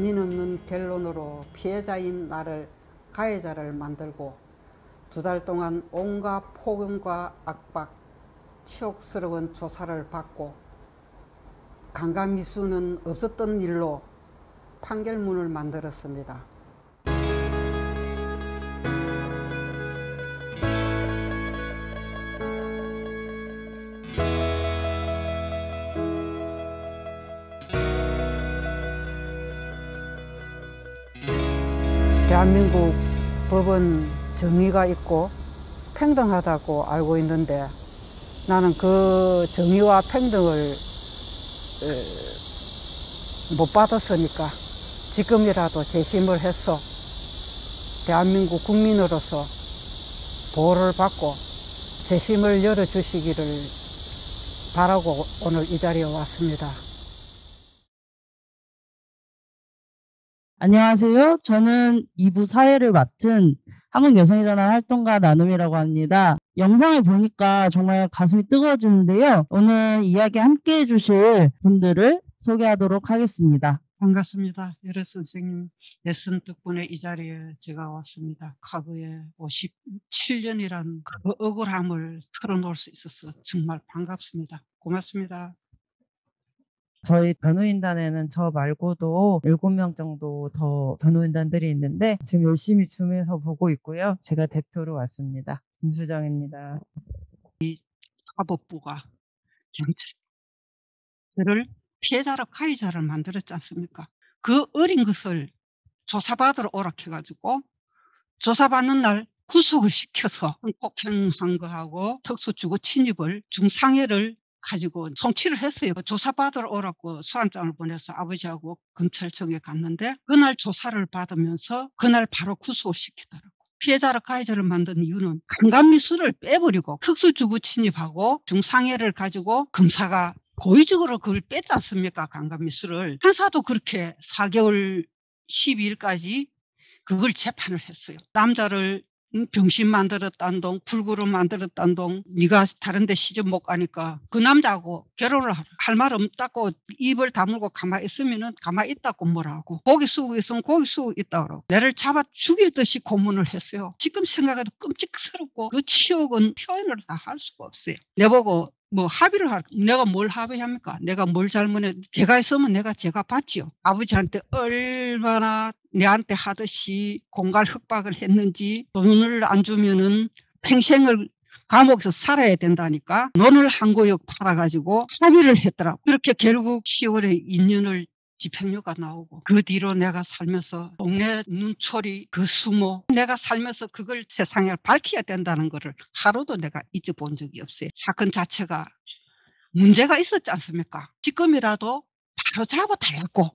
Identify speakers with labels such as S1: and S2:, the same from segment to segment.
S1: 원인 없는 결론으로 피해자인 나를 가해자를 만들고 2달 동안 온갖 폭언과 압박, 치욕스러운 조사를 받고 강간미수는 없었던 일로 판결문을 만들었습니다. 대한민국 법은 정의가 있고 평등하다고 알고 있는데 나는 그 정의와 평등을 못 받았으니까 지금이라도 재심을 해서 대한민국 국민으로서 보호를 받고 재심을 열어주시기를 바라고 오늘 이 자리에 왔습니다.
S2: 안녕하세요. 저는 2부 사회를 맡은 한국여성의전환 활동가 나눔이라고 합니다. 영상을 보니까 정말 가슴이 뜨거워지는데요. 오늘 이야기 함께 해주실 분들을 소개하도록 하겠습니다.
S1: 반갑습니다. 여러 선생님 레슨 덕분에 이 자리에 제가 왔습니다. 과거에 57년이라는 그 억울함을 털어놓을 수 있어서 정말 반갑습니다. 고맙습니다.
S2: 저희 변호인단에는 저 말고도 7명 정도 더 변호인단들이 있는데 지금 열심히 줌에서 보고 있고요. 제가 대표로 왔습니다. 김수정입니다.
S1: 사법부가 저를 피해자로 가해자를 만들었지 않습니까? 그 어린 것을 조사받으러 오라 해가지고 조사받는 날 구속을 시켜서 폭행한 거하고 특수주거 침입을 중상해를 가지고 송치를 했어요. 조사받으러 오라고 소환장을 보내서 아버지하고 검찰청에 갔는데 그날 조사를 받으면서 그날 바로 구속을 시키더라고요. 피해자로 가해자를 만든 이유는 강간미수를 빼버리고 특수주거 침입하고 중상해를 가지고 검사가 고의적으로 그걸 뺐지 않습니까? 강간미수를. 판사도 그렇게 4개월 12일까지 그걸 재판을 했어요. 남자를 병신 만들었다는 동, 불구로 만들었다는 동, 네가 다른 데 시집 못 가니까 그 남자하고 결혼을 할 말 없다고 입을 다물고 가만히 있으면은 가만히 있다고 뭐라고. 고기 숙고 있으면 고기 숙고 있다고 그러고. 내를 잡아 죽일 듯이 고문을 했어요. 지금 생각해도 끔찍스럽고 그 치욕은 표현을 다 할 수가 없어요. 내보고 뭐 합의를 할, 내가 뭘 합의합니까? 내가 뭘 잘못해? 제가 있으면 제가 받지요. 아버지한테 얼마나 내한테 하듯이 공갈 흑박을 했는지 돈을 안 주면은 평생을 감옥에서 살아야 된다니까 논을 한 구역 팔아가지고 합의를 했더라고. 그렇게 결국 10월에 2년을 집행유예가 나오고 그 뒤로 내가 살면서 동네 눈초리 그 수모 내가 살면서 그걸 세상에 밝혀야 된다는 거를 하루도 내가 잊어본 적이 없어요. 사건 자체가 문제가 있었지 않습니까? 지금이라도 바로 잡아달라고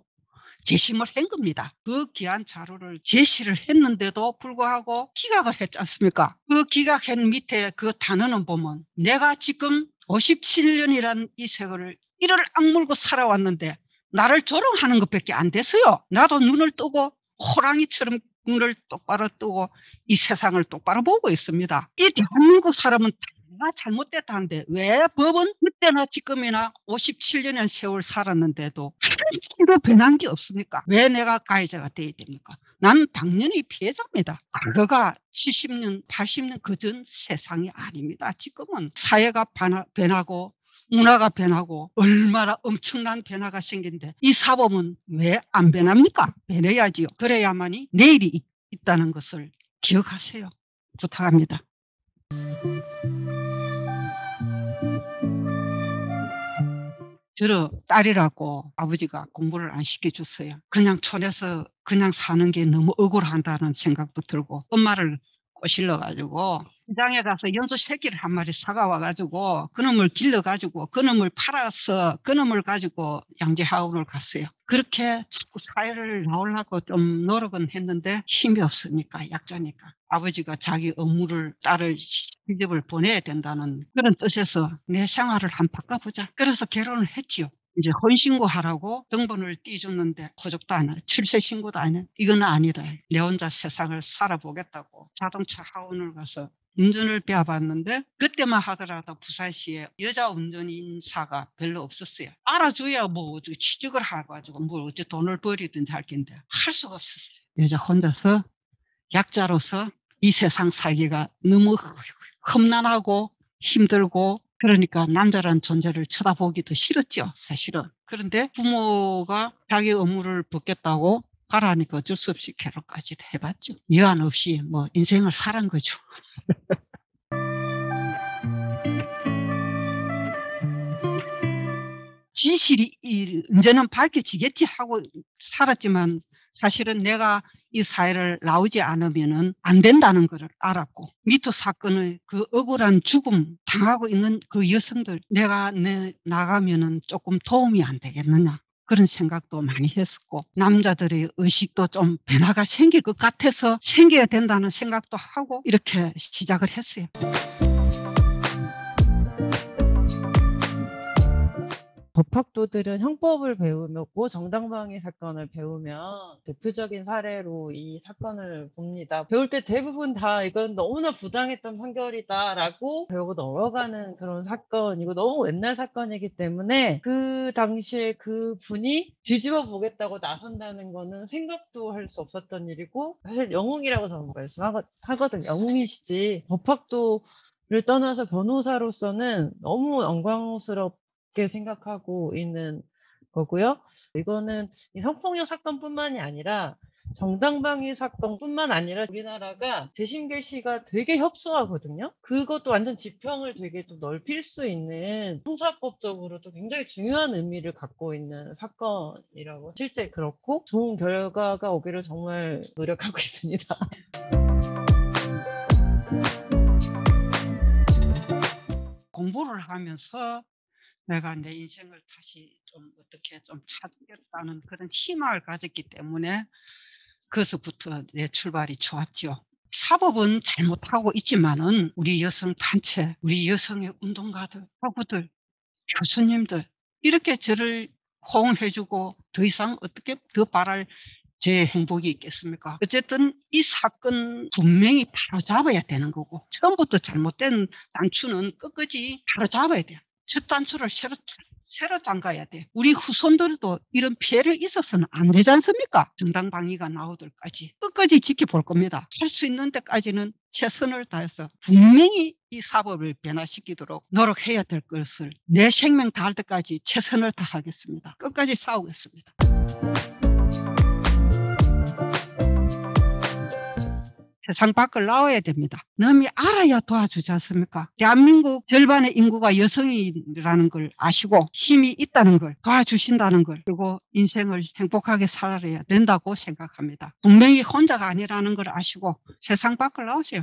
S1: 재심을 한 겁니다. 그 귀한 자료를 제시를 했는데도 불구하고 기각을 했지 않습니까? 그 기각한 밑에 그 단어는 보면 내가 지금 57년이란 이 세월을 이를 악물고 살아왔는데 나를 조롱하는 것밖에 안 됐어요. 나도 눈을 뜨고 호랑이처럼 눈을 똑바로 뜨고 이 세상을 똑바로 보고 있습니다. 이 대한민국 사람은 다 잘못됐다는데 왜 법은 그때나 지금이나 57년의 세월 살았는데도 한치도 변한 게 없습니까? 왜 내가 가해자가 돼야 됩니까? 난 당연히 피해자입니다. 과거가 70년, 80년 그전 세상이 아닙니다. 지금은 사회가 변하고 문화가 변하고 얼마나 엄청난 변화가 생긴데 이 사법은 왜 안 변합니까? 변해야지요. 그래야만이 내일이 있다는 것을 기억하세요. 부탁합니다. 저를 딸이라고 아버지가 공부를 안 시켜줬어요. 그냥 촌에서 그냥 사는 게 너무 억울하다는 생각도 들고 엄마를 꼬실러가지고 시장에 가서 연소 새끼를 한 마리 사가와가지고 그놈을 길러가지고 그놈을 팔아서 그놈을 가지고 양재학원을 갔어요. 그렇게 자꾸 사회를 나오려고 좀 노력은 했는데 힘이 없으니까 약자니까 아버지가 자기 업무를 딸을 시집을 보내야 된다는 그런 뜻에서 내 생활을 한번 바꿔보자. 그래서 결혼을 했지요. 이제 혼신고하라고 등본을 띄줬는데 호적도 안 해. 출세신고도 안 해. 이건 아니다. 내 혼자 세상을 살아보겠다고 자동차 학원을 가서 운전을 배워봤는데 그때만 하더라도 부산시에 여자 운전인사가 별로 없었어요. 알아줘야 뭐 취직을 해가지고 뭘 어째 돈을 버리든지 할 텐데 할 수가 없었어요. 여자 혼자서 약자로서 이 세상 살기가 너무 험난하고 힘들고 그러니까 남자란 존재를 쳐다보기도 싫었죠, 사실은. 그런데 부모가 자기 의무를 벗겠다고 가라니까 어쩔 수 없이 결혼까지 해봤죠. 여한 없이 뭐 인생을 살은 거죠. 진실이 언제는 밝혀지겠지 하고 살았지만 사실은 내가 이 사회를 나오지 않으면은 안 된다는 것을 알았고 미투 사건의 그 억울한 죽음 당하고 있는 그 여성들 내가 나가면은 조금 도움이 안 되겠느냐 그런 생각도 많이 했었고 남자들의 의식도 좀 변화가 생길 것 같아서 생겨야 된다는 생각도 하고 이렇게 시작을 했어요.
S3: 법학도들은 형법을 배우고 정당방위 사건을 배우면 대표적인 사례로 이 사건을 봅니다. 배울 때 대부분 다 이건 너무나 부당했던 판결이다라고 배우고 넘어가는 그런 사건이고 너무 옛날 사건이기 때문에 그 당시에 그 분이 뒤집어 보겠다고 나선다는 거는 생각도 할 수 없었던 일이고 사실 영웅이라고 저는 말씀하거든요. 영웅이시지 법학도를 떠나서 변호사로서는 너무 영광스럽게 생각하고 있는 거고요. 이거는 이 성폭력 사건뿐만이 아니라 정당방위 사건뿐만 아니라 우리나라가 재심 개시가 되게 협소하거든요. 그것도 완전 지평을 되게 또 넓힐 수 있는 형사법적으로도 굉장히 중요한 의미를 갖고 있는 사건이라고 실제 그렇고 좋은 결과가 오기를 정말 노력하고 있습니다.
S1: 공부를 하면서 내가 내 인생을 다시 좀 어떻게 좀 찾겠다는 그런 희망을 가졌기 때문에 그것부터 내 출발이 좋았죠. 사법은 잘못하고 있지만은 우리 여성 단체, 우리 여성의 운동가들, 학우들, 교수님들 이렇게 저를 호응해주고 더 이상 어떻게 더 바랄 제 행복이 있겠습니까? 어쨌든 이 사건 분명히 바로잡아야 되는 거고 처음부터 잘못된 단추는 끝까지 바로잡아야 돼요. 첫 단추를 새로 잠가야 돼. 우리 후손들도 이런 피해를 있어서는 안 되지 않습니까? 정당방위가 나오들까지 끝까지 지켜볼 겁니다. 할 수 있는 데까지는 최선을 다해서 분명히 이 사법을 변화시키도록 노력해야 될 것을 내 생명 다할 때까지 최선을 다하겠습니다. 끝까지 싸우겠습니다. 세상 밖을 나와야 됩니다. 남이 알아야 도와주지 않습니까? 대한민국 절반의 인구가 여성이라는 걸 아시고 힘이 있다는 걸 도와주신다는 걸 그리고 인생을 행복하게 살아야 된다고 생각합니다. 분명히 혼자가 아니라는 걸 아시고 세상 밖을 나오세요.